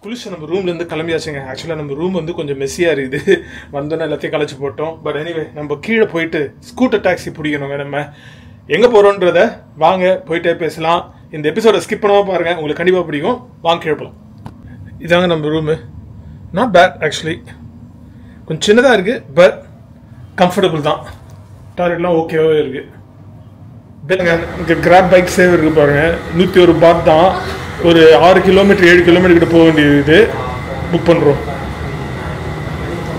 குளிச்சு நம்ம ரூம்லேருந்து கிளம்பியாச்சுங்க. ஆக்சுவலாக நம்ம ரூம் வந்து கொஞ்சம் மெஸ்ஸியாக இருக்குது. வந்தோன்னா எல்லாத்தையும் கலைச்சி போட்டோம். பட் எனிவே நம்ம கீழே போயிட்டு ஸ்கூட்டர் டாக்ஸி பிடிக்கணுங்க. நம்ம எங்கே போகிறோன்றத வாங்க போயிட்டே பேசலாம். இந்த எபிசோட ஸ்கிப் பண்ணாமல் பாருங்கள், உங்களுக்கு கண்டிப்பாக பிடிக்கும். வாங்க கீழே போகலாம். இதாங்க நம்ம ரூமு. Not bad actually. கொஞ்சம் சின்னதாக இருக்குது, பட் கம்ஃபர்டபுள் தான். டாய்லெட்லாம் ஓகேவாகவே இருக்குது. இங்கே கிராப் பைக் சேவ் இருக்குது பாருங்கள். 101 பாத் தான். ஒரு 6 கிலோமீட்டர் 7 கிலோமீட்டர் கிட்ட போக வேண்டியது. புக் பண்ணுறோம்,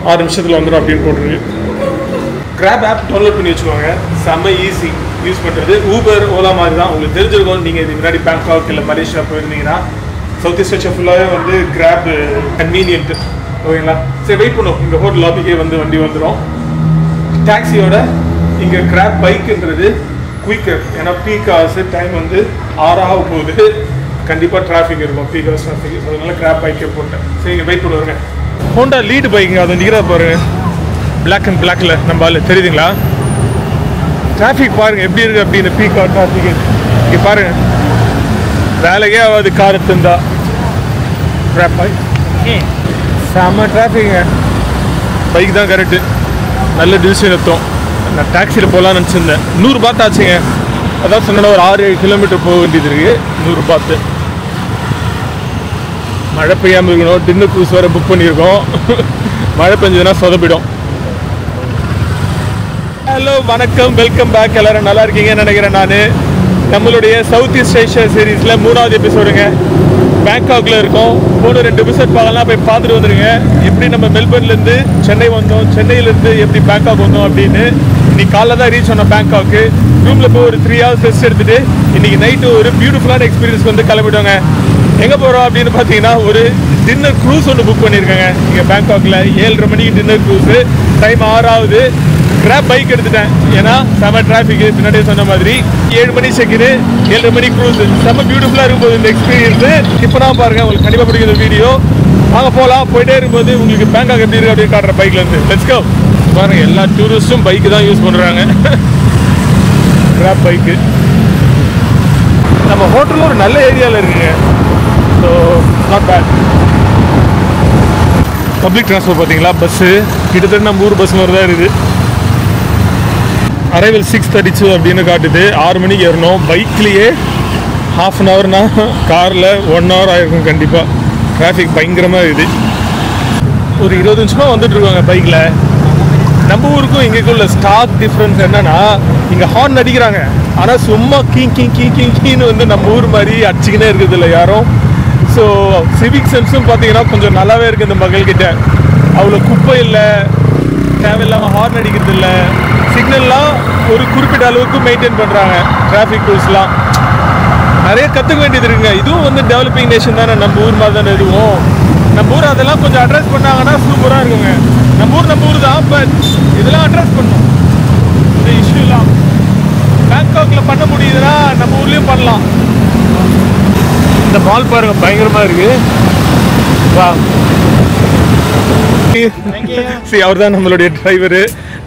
6 நிமிஷத்தில் வந்துடும் அப்படின்னு போட்டுருக்கு. கிராப் ஆப் டவுன்லோட் பண்ணி வச்சுக்கோங்க. செம்ம ஈஸி யூஸ் பண்ணுறது. ஊபர் ஓலா மாதிரி தான். உங்களுக்கு தெரிஞ்சிருக்கும். நீங்கள் இது முன்னாடி பேங்காக் இல்லை மலேசியா போயிருந்தீங்கன்னா சவுத் ஈஸ்ட் ஏஷியா ஃபுல்லாகவே வந்து கிராப் கன்வீனியன்ட்டு. ஓகேங்களா? சரி, வெயிட் பண்ணுவோம். இங்கே ஹோட்டல் லாபிக்கே வந்து வண்டி வந்துடும். டாக்ஸியோட இங்கே கிராப் பைக்குன்றது குயிக்கர். ஏன்னா பீக் ஹவர்ஸ் டைம் வந்து 6 ஆக போகுது. கண்டிப்பாக டிராஃபிக் இருக்கும், பீக் ஹவர்ஸ் டிராஃபிக். அதனால கிராப் பைக்கே போட்டேன். சரி, இங்கே வெயிட் பண்ணுவாங்க. ஹோண்டா லீடு பைக்குங்க. அதை நிற்கிறா பாருங்க, பிளாக் அண்ட் பிளாக்ல. நம்ம ஆள் தெரியுதுங்களா? டிராஃபிக் பாருங்க எப்படி இருக்கு அப்படின்னு. பீக் ஹவர் டிராஃபிக் இங்கே பாருங்க. வேலைக்கே ஆகாது கார் எடுத்துருந்தா. கிராப் பைக் செம்ம டிராஃபிக்குங்க. பைக் தான் கரெக்டு. நல்ல டிசிஷன் எடுத்தோம். நான் டாக்ஸியில் போகலான்னு நினச்சிருந்தேன். 100 பாத் ஆச்சுங்க. அதான் சொன்னா ஒரு 6-7 கிலோமீட்டர் போக வேண்டியது இருக்குது. 100 பாத்து. மழை பெய்யாமல் இருக்கணும். டின்னர் க்ரூஸ் வேறு புக் பண்ணியிருக்கோம். மழை பெஞ்சதுன்னா சொதப்பிடும். ஹலோ, வணக்கம், வெல்கம் பேக். எல்லோரும் நல்லா இருக்கீங்கன்னு நினைக்கிறேன். நான் நம்மளுடைய சவுத் ஈஸ்ட் ஏஷியா சீரீஸில் 3வது எபிசோடுங்க. பேங்காக்ல இருக்கோம். போன 2 எபிசோட் பார்க்கலாம், போய் பார்த்துட்டு வந்துடுங்க. எப்படி நம்ம மெல்பர்ன்லேருந்து சென்னை வந்தோம், சென்னையிலேருந்து எப்படி பேங்காக் வந்தோம் அப்படின்னு. இன்னைக்கு காலைல தான் ரீச் பண்ணோம் பேங்காக்கு. ரூமில் போய் ஒரு 3 ஹவர்ஸ் ரெஸ்ட் எடுத்துகிட்டு இன்றைக்கி நைட்டு ஒரு பியூட்டிஃபுல்லான எக்ஸ்பீரியன்ஸ் வந்து கிளம்பிடுவாங்க. எங்கே போகிறோம் அப்படின்னு பார்த்தீங்கன்னா, ஒரு டின்னர் க்ரூஸ் ஒன்று புக் பண்ணியிருக்காங்க இங்கே பேங்காக்கில். 7:30 மணிக்கு டின்னர் க்ரூஸு. டைம் 6 ஆகுது. கிராப் பைக் எடுத்துட்டேன், ஏன்னா செம்ம டிராஃபிக்கு. பின்னாடியே சொன்ன மாதிரி 7 மணி செக்கின்னு 7:30 மணி க்ரூஸு. செம்ம பியூட்டிஃபுல்லாக இருக்கும்போது இந்த எக்ஸ்பீரியன்ஸு இப்போ தான் பாருங்கள். உங்களுக்கு கண்டிப்பாக பிடிக்கிற வீடியோ. வாங்க போகலாம். போயிட்டே இருக்கும்போது உங்களுக்கு பேங்காக் எப்படி இருக்குது அப்படின்னு காட்டுற பைக்லேருந்து. Let's go. பாருங்கள், எல்லா டூரிஸ்ட்டும் பைக்கு தான் யூஸ் பண்ணுறாங்க. Grab bike. நம்ம ஹோட்டலில் ஒரு நல்ல ஏரியாவில் இருக்குங்க. So not bad. Public transport பார்த்தீங்களா? பஸ்ஸு கிட்டத்தட்ட நம்ம ஊர் பஸ் மாதிரி தான் இருக்குது. அரைவல் 6:32 அப்படின்னு காட்டுது. 6 மணிக்கு ஏறணும். பைக்லேயே ½ அன் ஹவர்னா, காரில் 1 ஹவர் ஆகிருக்கும் கண்டிப்பாக. டிராஃபிக் பயங்கரமாக இருக்குது. ஒரு 20 நிமிஷமாக வந்துட்டுருக்காங்க பைக்கில். நம்ம ஊருக்கும் இங்கேக்கும் உள்ள ஸ்டாக் டிஃப்ரென்ஸ் என்னன்னா, இங்கே ஹார்ன் அடிக்கிறாங்க, ஆனால் சும்மா கிங் கிங் கிங் கிங் கிங்னு வந்து நம்ம ஊர் மாதிரி அடிச்சிக்கினே இருக்குது இல்லை யாரும். ஸோ சிவிக் சென்ஸும் பார்த்தீங்கன்னா கொஞ்சம் நல்லாவே இருக்குது இந்த மக்கள்கிட்ட. அவ்வளோ குப்பை இல்லை, தேவையில்லாமல் ஹார்ன் அடிக்கிறது இல்லை. சிக்னல்லாம் ஒரு குறிப்பிட்ட அளவுக்கு மெயின்டைன் பண்ணுறாங்க. டிராஃபிக் ரூல்ஸ்லாம் நிறைய கற்றுக்க வேண்டியது இருக்குங்க. இதுவும் வந்து டெவலப்பிங் நேஷன் தானே, நம்ம ஊர் மாதிரி தானே இதுவும். நம்ம ஊர் அதெல்லாம் கொஞ்சம் அட்ரஸ் பண்ணாங்கன்னா சூப்பராக இருக்குங்க. நம்ம ஊர் தான், பட் இதெல்லாம் அட்ரஸ் பண்ணணும். இந்த இஷ்யூலாம் பேங்காக்ல பண்ண முடியுதுன்னா நம்ம ஊர்லேயும் பண்ணலாம். இந்த மால் பாருங்க, பயங்கரமாக இருக்குது. வா, சரி, அவர் தான் நம்மளுடைய டிரைவரு.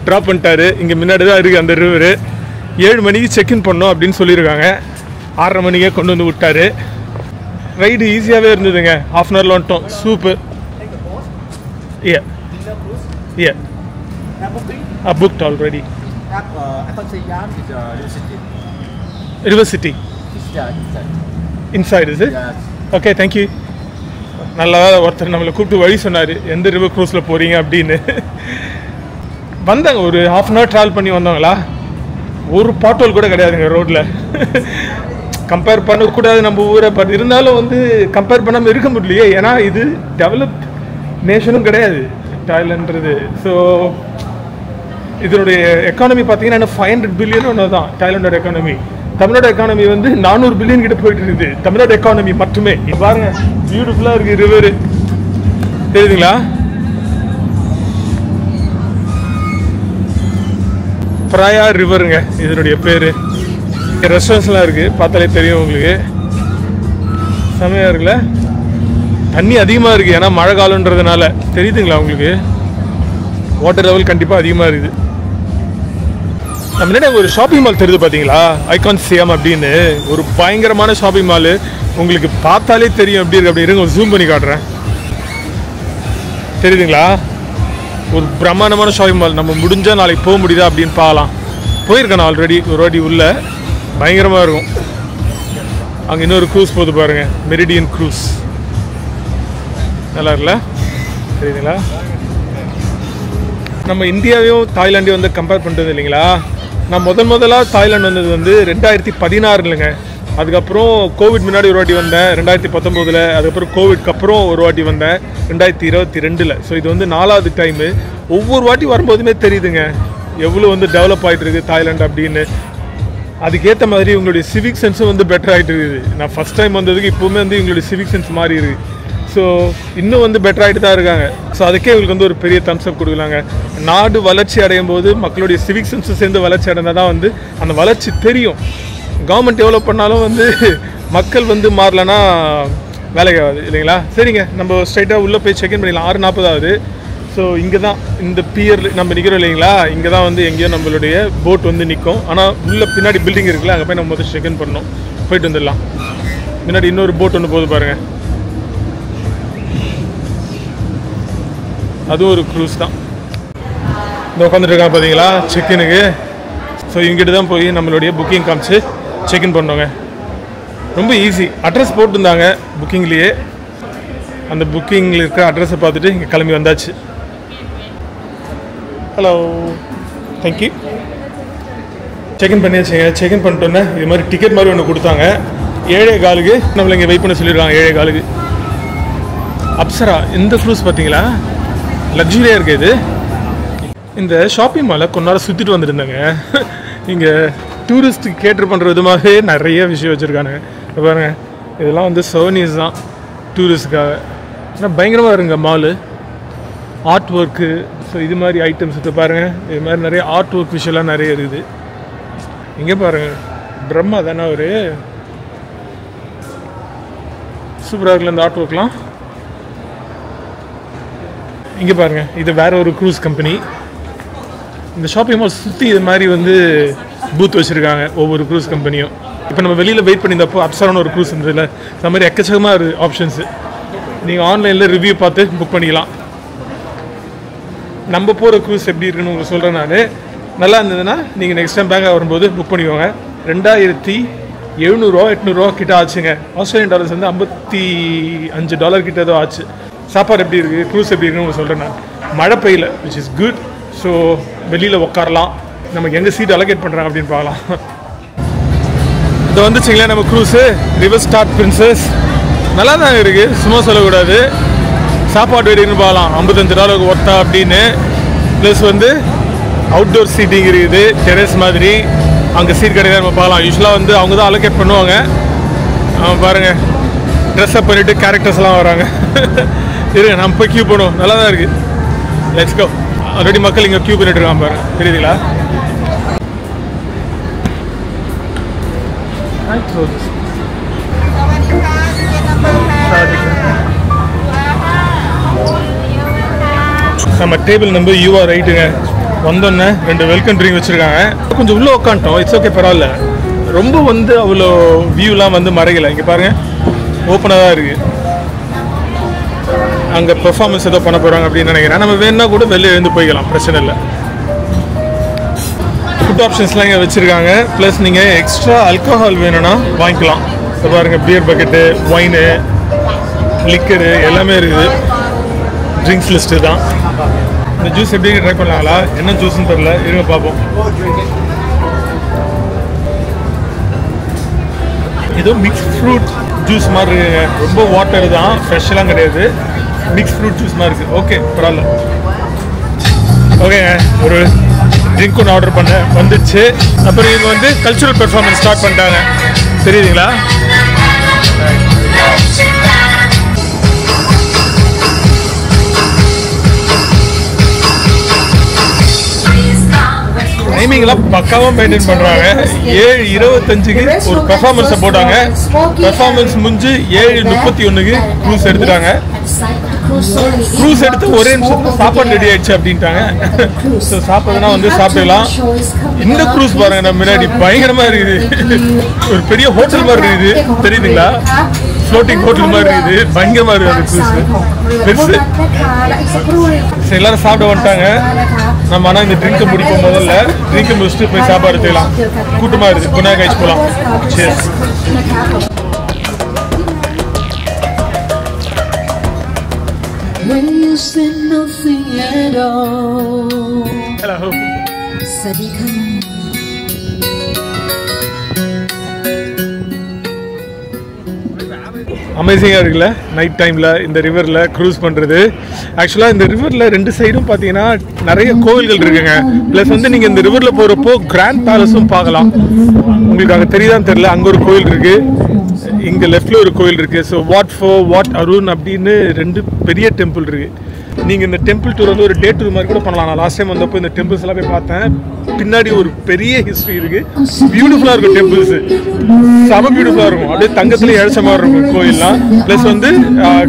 ட்ராப் பண்ணிட்டாரு. இங்கே முன்னாடி தான் இருக்குது அந்த ரிவரு. 7 மணிக்கு செக்இன் பண்ணோம் அப்படின்னு சொல்லியிருக்காங்க. 6:30 மணிக்கே கொண்டு வந்து விட்டாரு. ரைடு ஈஸியாகவே இருந்ததுங்க. ½ அன் ஹவரில் வந்துட்டோம். Super. Yeah. Yeah. I booked already. I thought Siam is River City. River City. Inside, is it? Yes. Okay, thank you. நல்லா ஒருத்தர் நம்மளை கூப்பிட்டு வழி சொன்னார், எந்த ரிவர் க்ரூஸில் போகிறீங்க அப்படின்னு. வந்தாங்க, ஒரு ½ அன் ஹவர் ட்ராவல் பண்ணி வந்தாங்களா. ஒரு பாட்டோல் கூட கிடையாதுங்க ரோட்டில். கம்பேர் பண்ணக்கூடாது நம்ம ஊரை, பட் இருந்தாலும் வந்து கம்பேர் பண்ணாமல் இருக்க முடியலையே. ஏன்னா இது டெவலப் நேஷனும் கிடையாது தாய்லாந்துன்றது. ஸோ இதனுடைய எக்கானமி பார்த்தீங்கன்னா 500 பில்லியன் ஒன்று தான் தாய்லாண்டோட எக்கானமி. தமிழோட எக்கானமி வந்து 400 பில்லியன் கிட்ட போயிட்டு இருக்குது. தமிழோட எக்கானமி மட்டுமே. பாருங்க, பியூட்டிஃபுல்லாக இருக்குது ரிவரு. தெரியுதுங்களா? பிராயா ரிவருங்க இதனுடைய பேர். ரெஸ்டாரண்ட்ஸ்லாம் இருக்குது, பார்த்தாலே தெரியும் உங்களுக்கு. செமையாக இருக்குல்ல? தண்ணி அதிகமாக இருக்குது, ஏன்னா மழை காலன்றதுனால. தெரியுதுங்களா உங்களுக்கு? வாட்டர் லெவல் கண்டிப்பாக அதிகமாக இருக்குது. நம்ம முன்னாடி ஒரு ஷாப்பிங் மால் தெரியுது பார்த்தீங்களா? ஐகான் சிஎம் அப்படின்னு ஒரு பயங்கரமான ஷாப்பிங் மாலு. உங்களுக்கு பார்த்தாலே தெரியும் எப்படி இருக்கு. அப்படி இருங்க, ஜூம் பண்ணி காட்டுறேன். தெரியுதுங்களா? ஒரு பிரம்மாண்டமான ஷாப்பிங் மால். நம்ம முடிஞ்சால் நாளைக்கு போக முடியுதா அப்படின்னு பார்க்கலாம். போயிருக்கேன் நான் ஆல்ரெடி ஒரு வாட்டி. உள்ள பயங்கரமாக இருக்கும். அங்கே இன்னொரு க்ரூஸ் போகுது பாருங்கள், மெரிடியன் க்ரூஸ். நல்லா இருக்குல்ல? தெரியுதுங்களா? நம்ம இந்தியாவையும் தாய்லாண்டையும் வந்து கம்பேர் பண்ணுறது இல்லைங்களா? நான் முதலாக தாய்லாந்து வந்தது வந்து 2016 அதுக்கப்புறம் கோவிட் முன்னாடி ஒரு வாட்டி வந்தேன் 2019. அதுக்கப்புறம் கோவிட்க்கு அப்புறம் ஒரு வாட்டி வந்தேன் 2022. ஸோ இது வந்து 4வது டைமு. ஒவ்வொரு வாட்டி வரும்போதுமே தெரியுதுங்க எவ்வளோ வந்து டெவலப் ஆகிட்டு இருக்குது தாய்லாந்து அப்படின்னு. அதுக்கேற்ற மாதிரி இவங்களுடைய சிவிக் சென்ஸும் வந்து பெட்டர் ஆகிட்டு இருக்குது. நான் ஃபஸ்ட் டைம் வந்ததுக்கு இப்போவுமே வந்து இவங்களுடைய சிவிக் சென்ஸ் மாறி இருக்குது. ஸோ இன்னும் வந்து பெட்டர் ஆகிட்டு தான் இருக்காங்க. ஸோ அதுக்கே இவங்களுக்கு வந்து ஒரு பெரிய தம்ஸ் அப் கொடுக்கலாங்க. நாடு வளர்ச்சி அடையும் போது மக்களுடைய சிவிக் சென்ஸும் சேர்ந்து வளர்ச்சி அடைந்தால் தான் வந்து அந்த வளர்ச்சி தெரியும். கவர்மெண்ட் எவ்வளோ பண்ணாலும் வந்து மக்கள் வந்து மாறலன்னா வேலைக்கு ஆகாது இல்லைங்களா? சரிங்க, நம்ம ஸ்ட்ரைட்டாக உள்ளே போய் செக்இன் பண்ணிடலாம். 6:40 ஆகுது. ஸோ இங்கே தான் இந்த பியரில் நம்ம நிற்கிறோம் இல்லைங்களா? இங்கே தான் வந்து எங்கேயோ நம்மளுடைய போட் வந்து நிற்கும். ஆனால் உள்ள பின்னாடி பில்டிங் இருக்குல்ல, அங்கே போய் நம்ம முதல் செக்இன் பண்ணணும். போயிட்டு வந்துடலாம். முன்னாடி இன்னொரு போட் ஒன்று போகுது பாருங்கள், அதுவும் ஒரு க்ரூஸ் தான். இந்த உட்காந்துருக்காங்க பார்த்தீங்களா செக்இனுக்கு. ஸோ இங்கிட்ட தான் போய் நம்மளுடைய புக்கிங் காமிச்சு செக்இன் பண்ணோங்க. ரொம்ப ஈஸி. அட்ரஸ் போட்டுருந்தாங்க புக்கிங்லேயே. அந்த புக்கிங்கில் இருக்கிற அட்ரஸை பார்த்துட்டு இங்கே கிளம்பி வந்தாச்சு. Hello, thank you. செக்இன் பண்ணியாச்சுங்க. செக்இன் பண்ணிட்டோன்னே இது மாதிரி டிக்கெட் மாதிரி ஒன்று கொடுத்தாங்க. 7:15 நம்மளை இங்கே வெயிட் பண்ண சொல்லியிருக்காங்க. 7:15 அப்சரா. இந்த க்ரூஸ் பார்த்தீங்களா, லக்ஸுரியாக இருக்குது இது. இந்த ஷாப்பிங் மாலை கொஞ்ச நேரம் சுற்றிட்டு வந்துருந்தாங்க. இங்கே டூரிஸ்ட்டுக்கு கேட்டர் பண்ணுற விதமாகவே நிறைய விஷயம் வச்சுருக்கானுங்க. பாருங்க, இதெல்லாம் வந்து சோனிஸ் தான் டூரிஸ்ட்டுக்காக. ஆனால் பயங்கரமாக இருங்க மாலு. Art work. ஸோ இது மாதிரி ஐட்டம்ஸ் இது பாருங்கள். இது மாதிரி நிறைய ஆர்ட் ஒர்க் விஷயம்லாம் நிறைய இருக்குது. இங்கே பாருங்கள், பிரம்மா தானே ஒரு சூப்பராக இருக்குல்ல இந்த ஆர்ட் ஒர்க்லாம். இங்கே பாருங்கள், இது வேறு ஒரு க்ரூஸ் கம்பெனி. இந்த ஷாப்பிங் மால் சுற்றி இது மாதிரி வந்து பூத் வச்சுருக்காங்க ஒவ்வொரு க்ரூஸ் கம்பெனியும். இப்போ நம்ம வெளியில் வெயிட் பண்ணியிருந்தப்போ அப்சரான ஒரு க்ரூஸ் இருந்ததில்ல, இந்த மாதிரி எக்கச்சக்கமாக இருக்குது ஆப்ஷன்ஸு. நீங்கள் ஆன்லைனில் ரிவ்யூ பார்த்து புக் பண்ணிக்கலாம். நம்ம போகிற க்ரூஸ் எப்படி இருக்குன்னு உங்களுக்கு சொல்கிறேன் நான். நல்லா இருந்ததுன்னா நீங்கள் நெக்ஸ்ட் டைம் பேங்காக வரும்போது புக் பண்ணிக்கோங்க. 2700 800 கிட்ட ஆச்சுங்க. ஆஸ்திரேலியன் டாலர்ஸ் வந்து $55 கிட்ட ஏதோ ஆச்சு. சாப்பாடு எப்படி இருக்குது, க்ரூஸ் எப்படி இருக்குன்னு உங்களுக்கு சொல்கிறேன் நான். மழை பெய்யல, விச் இஸ் குட். ஸோ வெளியில் உட்காரலாம். நமக்கு எங்கே சீட் அலோகேட் பண்ணுறாங்க அப்படின்னு பார்க்கலாம். இது வந்துச்சுங்களா நம்ம க்ரூஸு, ரிவர் ஸ்டார் பிரின்சஸ். நல்லா தான் இருக்குது, சும்மா சொல்லக்கூடாது. சாப்பாடு எப்படின்னு பார்க்கலாம். $55 ஒர்த்தா அப்படின்னு. ப்ளஸ் வந்து அவுட்டோர் சீட்டிங் இருக்குது, டெரஸ் மாதிரி. அங்கே சீட் கிடையாது, நம்ம பார்க்கலாம். யூஸ்வலாக வந்து அவங்க தான் அலோகேட் பண்ணுவாங்க. பாருங்கள், ட்ரெஸ்அப் பண்ணிவிட்டு கேரக்டர்ஸ்லாம் வராங்க. இருங்க, நம்ம போய் கியூ பண்ணுவோம். நல்லா தான் இருக்குது. Let's go. ஆல்ரெடி மக்கள் இங்கே கியூ பண்ணிட்டு இருக்காங்க பாருங்க, தெரியுதுங்களா? நம்ம டேபிள் நம்பர் யூஆர் ரைட்டுங்க. வந்தோன்னே 2 வெல்கம் ட்ரிங்க் வச்சுருக்காங்க. கொஞ்சம் உள்ளே உட்காந்துட்டோம். இட்ஸ் ஓகே, பரவாயில்ல. ரொம்ப வந்து அவ்வளோ வியூலாம் வந்து மறையலை. இங்கே பாருங்கள், ஓப்பனாக தான் இருக்குது. அங்கே பெர்ஃபார்மன்ஸ் ஏதோ பண்ண போகிறாங்க அப்படின்னு நினைக்கிறேன். நம்ம வேணுன்னா கூட வெளியே எழுந்து போய்க்கலாம், பிரச்சனை இல்லை. ஃபுட் ஆப்ஷன்ஸ்லாம் இங்கே வச்சுருக்காங்க. ப்ளஸ் நீங்கள் எக்ஸ்ட்ரா ஆல்கஹால் வேணும்னா வாங்கிக்கலாம். இப்போ பாருங்கள், பியர் பக்கெட்டு, ஒயினு, லிக்கரு எல்லாமே இருக்குது. ட்ரிங்க்ஸ் லிஸ்ட்டு தான். இந்த ஜூஸ் எப்படி ட்ரை பண்ணலாங்களா? என்ன ஜூஸ்ன்னு தெரியல, இருங்க பார்ப்போம். ஏதோ மிக்ஸ் ஃப்ரூட் ஜூஸ் மாதிரி இருக்குங்க. ரொம்ப வாட்டர் தான், ஃப்ரெஷ்ஷெல்லாம் கிடையாது. மிக்ஸ் ஃப்ரூட் ஜூஸ் மாதிரி இருக்குது. ஓகே, பரவாயில்ல. ஓகேங்க, ஒரு ட்ரிங்க் ஒன்று ஆர்டர் பண்ண வந்துடுச்சு. அப்புறம் இவங்க வந்து கல்ச்சுரல் பெர்ஃபார்மன்ஸ் ஸ்டார்ட் பண்ணிட்டாங்க, தெரியுதுங்களா? டைமிங்லாம் பக்காவாக மெயின்டைன் பண்ணுறாங்க. 7:25க்கு ஒரு பெர்ஃபார்மன்ஸை போட்டாங்க. பெர்ஃபார்மன்ஸ் முடிஞ்சு 7:31க்கு க்ரூஸ் எடுத்துட்டாங்க. க்ரூஸ் எடுத்து ஒரே நிமிஷத்தில் சாப்பாடு ரெடி ஆயிடுச்சு அப்படின்ட்டாங்க. ஸோ சாப்பிட்றதுனா வந்து சாப்பிடலாம். இந்த க்ரூஸ் பாருங்க, நம்ம முன்னாடி பயங்கரமாக இருக்குது. ஒரு பெரிய ஹோட்டல் மாதிரி இருக்குது, தெரியுதுங்களா? ஃப்ளோட்டிங் ஹோட்டல் மாதிரி இருக்குது, பயங்கரமா இருக்கு அந்த க்ரூஸ். சரி எல்லாரும் சாப்பிட வந்துட்டாங்க. நம்ம ஆனால் இந்த ட்ரிங்க்கை முடிப்போம். முதல்ல ட்ரிங்க்கை முடிச்சுட்டு போய் சாப்பாடு எடுத்துக்கலாம். கூட்டமாக இருக்குது, கொஞ்ச நேரம் கழிச்சு போகலாம். சரி. Hello. அமேசிங்காக இருக்குல்ல நைட் டைமில் இந்த ரிவரில் க்ரூஸ் பண்ணுறது. ஆக்சுவலாக இந்த ரிவரில் 2 சைடும் பார்த்தீங்கன்னா நிறைய கோவில்கள் இருக்குங்க. ப்ளஸ் வந்து நீங்கள் இந்த ரிவரில் போகிறப்போ கிராண்ட் பேலஸும் பார்க்கலாம். உங்களுக்கு அங்கே தெரியுதான்னு தெரியல, அங்கே ஒரு கோவில் இருக்குது, இங்கே லெஃப்டில் ஒரு கோவில் இருக்குது. ஸோ வாட் அருண் அப்படின்னு 2 பெரிய டெம்பிள் இருக்குது. நீங்கள் இந்த டெம்பிள் டூர் வந்து ஒரு டே டூர் மாதிரி கூட பண்ணலாம். நான் லாஸ்ட் டைம் வந்தப்போ இந்த டெம்பிள்ஸ் எல்லாம் போய் பார்த்தேன். பின்னாடி ஒரு பெரிய ஹிஸ்ட்ரி இருக்குது. பியூட்டிஃபுல்லாக இருக்கும் டெம்பிள்ஸ், செம பியூட்டிஃபுல்லாக இருக்கும். அப்படியே தங்கத்தில் இழைச்ச மாதிரி இருக்கும் கோயில்லாம். ப்ளஸ் வந்து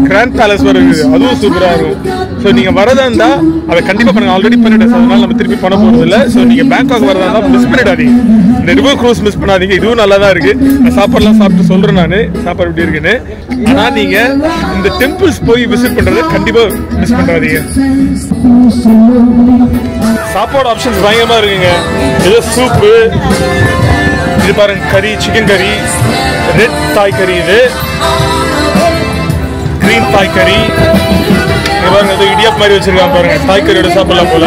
கிராண்ட் பேலஸ் வர இருக்குது, அதுவும் சூப்பராக இருக்கும். ஸோ நீங்கள் வரதா இருந்தால் அதை கண்டிப்பாக பண்ணுங்கள். ஆல்ரெடி பண்ணிட்டேன், அதனால நம்ம திருப்பி பண்ண போகிறது இல்லை. ஸோ நீங்கள் பேங்காக் வரதா இருந்தால் மிஸ் பண்ணிடாதீங்க. இந்த ரிவர் க்ரூஸ் மிஸ் பண்ணாதீங்க, இதுவும் நல்லா தான் இருக்குது. நான் சாப்பாடுலாம் சாப்பிட்டு சொல்கிறேன், நான் சாப்பாடு எப்படி இருக்குன்னு. ஆனால் நீங்கள் இந்த டெம்பிள்ஸ் போய் விசிட் பண்ணுறதை கண்டிப்பாக மிஸ் பண்ணுறாதீங்க. சாப்பாடு ஆப்ஷன்ஸ் பயங்கரமாக இருக்குங்க. ஏதோ சூப்பு, இது பாருங்க, கறி, சிக்கன் கறி, ரெட் தாய் கறி, இது கிரீன் தாய் கறி, பாருங்க ஏதோ இடியாப் மாதிரி வச்சிருக்காங்க பாருங்க. தாய் கறியோட சாப்பிடலாம் போல.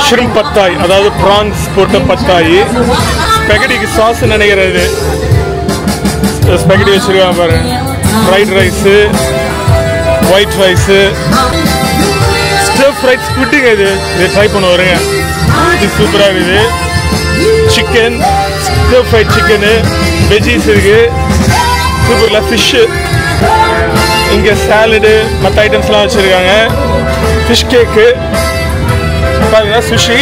ஷ்ரிம்ப் பத்தாய், அதாவது ப்ரான்ஸ் போட்ட பத்தாய். ஸ்பெகடிக்கு சாஸ் நினைக்கிறது, ஸ்பெகடி வச்சிருக்காங்க பாருங்க. Fried rice, white rice, stir fried ஸ்குவிட்டுங்க. இது ட்ரை பண்ண வருங்க, இது சூப்பராக இருக்குது. சிக்கன், ஸ்டர் ஃப்ரைட் சிக்கனு, வெஜ்ஜீஸ் இருக்கு, சூப்பரில் ஃபிஷ்ஷு. இங்கே சாலடு, மற்ற ஐட்டம்ஸ்லாம் வச்சுருக்காங்க. ஃபிஷ் கேக்கு பாருங்க, சுஷி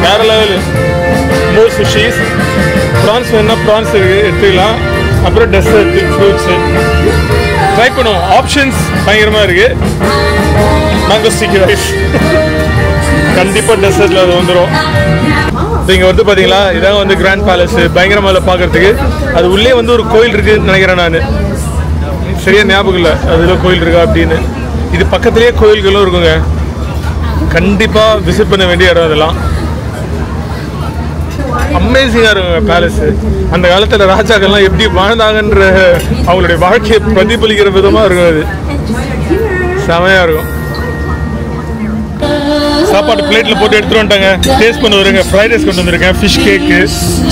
வேறு லெவலு, மோர் சுஷிஸ். ப்ரான்ஸ் வேணுன்னா ப்ரான்ஸ் இருக்குது, எடுத்துக்கலாம். அப்புறம் டெசர்ட், ஃப்ரூட்ஸு ட்ரை பண்ணுவோம். ஆப்ஷன்ஸ் பயங்கரமாக இருக்குது. மேங்கோ ஸ்டிக்கி ரைஸ் கண்டிப்பாக டெசர்ட்டில் அது வந்துடும். இங்கே வந்து பார்த்தீங்களா, இதான் வந்து கிராண்ட் பேலஸ், பயங்கரமாக பார்க்குறதுக்கு. அது உள்ளே வந்து ஒரு கோயில் இருக்குதுன்னு நினைக்கிறேன் நான், சரியா ஞாபகம் இல்லை அதில் கோயில் இருக்கா அப்படின்னு. இது பக்கத்துலேயே கோயில்களும் இருக்குங்க, கண்டிப்பாக விசிட் பண்ண வேண்டிய இடம். அதெல்லாம் அமேசிங்காக இருக்குங்க பேலஸு. அந்த காலத்தில் ராஜாக்கள்லாம் எப்படி வாழ்ந்தாங்கன்ற அவங்களுடைய வாழ்க்கையை பிரதிபலிக்கிற விதமாக இருக்கும். அது செமையாக இருக்கும். சாப்பாடு பிளேட்டில் போட்டு எடுத்துகிட்டு வந்துட்டாங்க. டேஸ்ட் பண்ண வருங்க. ஃப்ரைட் ரைஸ் கொண்டு வந்திருக்கேன், ஃபிஷ் கேக்கு,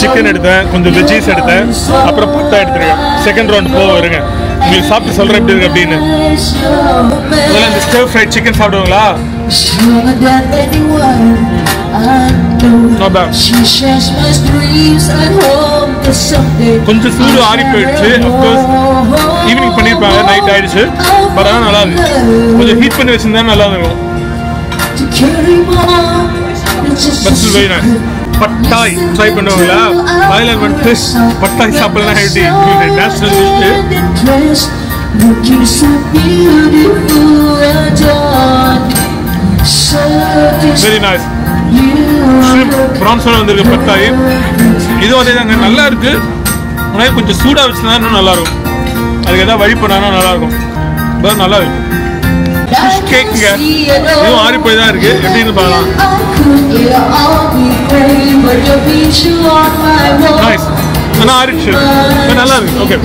சிக்கன் எடுத்தேன், கொஞ்சம் வெஜ்ஜீஸ் எடுத்தேன், அப்புறம் பத்தா எடுத்துருக்கேன். செகண்ட் ரவுண்ட் போக வருங்க, உங்களுக்கு சாப்பிட்டு சொல்கிறேன் எப்படி இருக்கு அப்படின்னு. முதல்ல இந்த ஸ்டர் ஃப்ரைட் சிக்கன் சாப்பிடுவாங்களா? கொஞ்சம் சூடு ஆறி போயிடுச்சு. அப்கோர்ஸ் ஈவினிங் பண்ணியிருப்பாங்க, நைட் ஆயிடுச்சு. பட் ஆனால் நல்லா இருக்கு. கொஞ்சம் ஹீட் பண்ணி வச்சிருந்தா நல்லா இருக்கும். பட்டாய் ட்ரை பண்ணுவாங்களா? தாய்லாந்து வந்துட்டு பட்டாய் சாப்பிடலாம். எப்படி நேஷனல் டிஷ். Very nice. ப்ரான்ஸோட வந்திருக்கு பட்டாய். இதுவும் அதே தாங்க, நல்லா இருக்கு. ஆனால் கொஞ்சம் சூடாக வச்சுருந்தா இன்னும் நல்லா இருக்கும். அதுக்கு எதாவது வழி பண்ணாலும் நல்லா இருக்கும். நல்லா இருக்கு. ஃபிஷ் கேக்குங்க, இதுவும் ஆறி போய் தான் இருக்கு. எப்படின்னு பார்க்கலாம். நைஸ், ஆனால் ஆறிடுச்சு, நல்லா இருக்கு. ஓகே,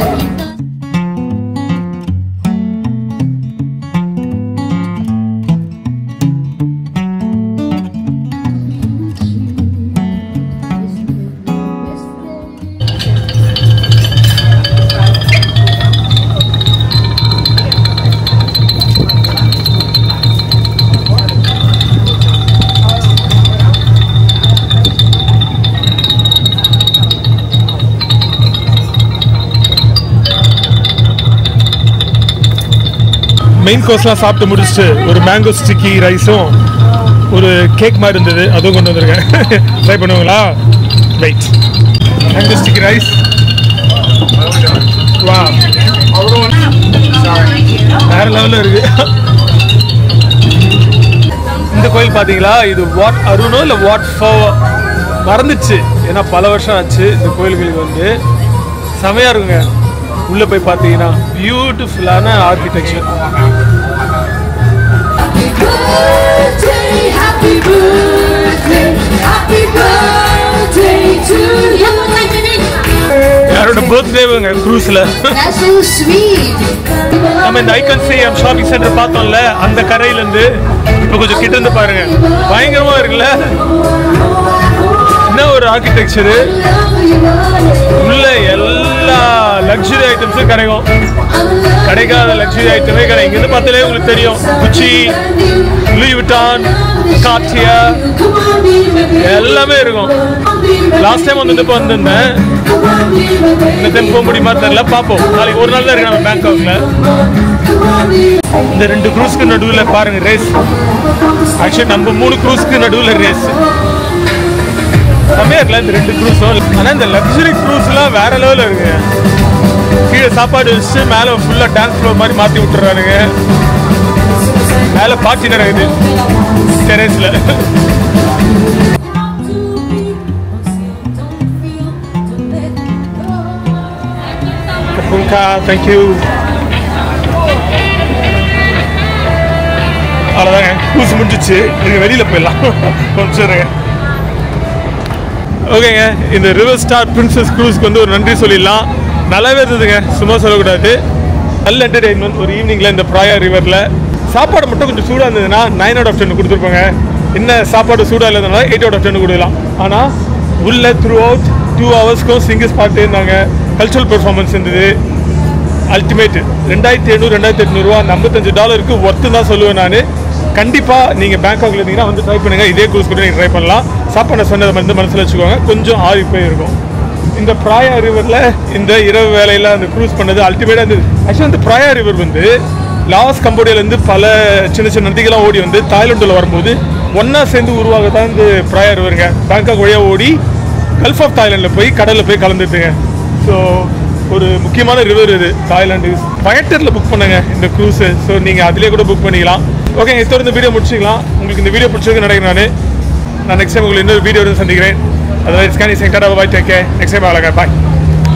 மெயின் கோர்ஸ்லாம் சாப்பிட்டு முடிச்சுட்டு ஒரு மேங்கோ ஸ்டிக்கி ரைஸும் ஒரு கேக் மாதிரி இருந்தது, அதுவும் கொண்டு வந்திருக்கேன். ட்ரை பண்ணுவாங்களா? வெயிட். மேங்கோ ஸ்டிக்கி ரைஸ், வா, வேற லெவலில் இருக்கு. இந்த கோயில் பார்த்தீங்களா, இது வாட் அருணோ இல்லை வாட் ஃபோ மறந்துச்சு, ஏன்னா பல வருஷம் ஆச்சு. இந்த கோயில்களுக்கு வந்து செமையாக இருக்குங்க. உள்ள போய் பார்த்தீங்கன்னா பியூட்டிஃபுல்லான ஆர்கிடெக்சர். யாரோட பர்த்டேவுங்க க்ரூஸ்ல. நம்ம இந்த ஐகான் சிஎம் ஷாப்பிங் சென்டர் பார்த்தோம்ல, அந்த கரையில இருந்து இப்ப கொஞ்சம் கிட்ட இருந்து பாருங்க, பயங்கரமா இருக்குல்ல. என்ன ஒரு ஆர்கிடெக்சர். உள்ள எல்லா லக்ஸுரி ஐட்டம்ஸும் கிடைக்கும். கிடைக்காத லக்ஸுரி ஐட்டமே கிடைக்கும். இங்கிருந்து பார்த்தாலே உங்களுக்கு தெரியும், குச்சி, லூயி விட்டான், கார்டியா எல்லாமே இருக்கும். லாஸ்ட் டைம் வந்து வந்திருந்தேன். இந்த டைம் போக முடியுமா தெரியல, பார்ப்போம். நாளைக்கு ஒரு நாள் தான் இருக்கு நம்ம பேங்காக்ல. இந்த 2 க்ரூஸ்க்கு நடுவில் பாருங்க ரேஸ். ஆக்சுவலி நம்ம 3 க்ரூஸ்க்கு நடுவில் ரேஸ். செம்மையா இருக்குல்ல இந்த 2 க்ரூஸும். ஆனால் இந்த லக்ஸுரி க்ரூஸ்லாம் வேற லெவலில் இருக்கு. கீழே சாப்பாடு வச்சு மேலே ஃபுல்லாக டான்ஸ் ஃப்ளோர் மாதிரி மாற்றி விட்டுறானுங்க. மேலே பார்ட்டி நடக்குது டெரேஸ்ல. தேங்க்யூ. அவ்வளோதாங்க, க்ரூஸ் முடிஞ்சிச்சு. நீங்கள் வெளியில் போயிடலாம். கொஞ்சம் ஓகேங்க. இந்த ரிவர் ஸ்டார் பிரின்சஸ் க்ரூஸ்க்கு வந்து ஒரு நன்றி சொல்லிடலாம். நல்லாவே இருந்ததுங்க, சும்மா சொல்லக்கூடாது. நல்ல என்டர்டெயின்மெண்ட் ஒரு ஈவினிங்கில் இந்த ப்ராயா ரிவரில். சாப்பாடு மட்டும் கொஞ்சம் சூடாக இருந்ததுன்னா 9 out of 10 கொடுத்துருப்பாங்க. என்ன சாப்பாடு சூடாக இல்லாதனால 8 out of 10 கொடுக்கலாம். ஆனால் உள்ள த்ரூ அவுட் 2 hours சிங்கர்ஸ் பாட்டு இருந்தாங்க. கல்ச்சுரல் பெர்ஃபார்மன்ஸ் இருந்தது. அல்டிமேட். 2700 2800 $55 ஒர்த்து தான் சொல்லுவேன் நான். கண்டிப்பாக நீங்கள் பேங்காக்ல இருந்தீங்கன்னா வந்து ட்ரை பண்ணுங்கள். இதே க்ரூஸ் கூட நீங்கள் ட்ரை பண்ணலாம். சாப்பாடு சொன்னதை வந்து மனசில் வச்சுக்கோங்க, கொஞ்சம் ஆறி போய் இருக்கும். இந்த ப்ராயா ரிவரில் இந்த இரவு வேலையில் அந்த க்ரூஸ் பண்ணது அல்டிமேட்டாக இருந்தது. ஆக்சுவலாக இந்த ப்ராயா ரிவர் வந்து லாஸ் கம்போடியாலேருந்து பல சின்ன சின்ன நதிகளாக ஓடி வந்து தாய்லாண்டில் வரும்போது ஒன்றா சேர்ந்து உருவாக தான் இந்த ப்ராயா ரிவருங்க. பேங்காக் வழியாக ஓடி கல்ஃப் ஆஃப் தாய்லாண்டில் போய் கடலில் போய் கலந்துட்டுங்க. ஸோ ஒரு முக்கியமான ரிவர் இது தாய்லாண்டு. பயட்டரில் புக் பண்ணுங்க இந்த க்ரூஸு. ஸோ நீங்கள் அதிலே கூட புக் பண்ணிக்கலாம். ஓகே, இதோட இந்த வீடியோ முடிச்சிக்கலாம். உங்களுக்கு இந்த வீடியோ பிடிச்சிருக்கு நினைக்கிறேன். நான் நெக்ஸ்ட் டைம் உங்களுக்கு இன்னொரு வீடியோ சந்திக்கிறேன். Otherwise can you say tata bye, take care. Next time ஆகலாம். பாய்.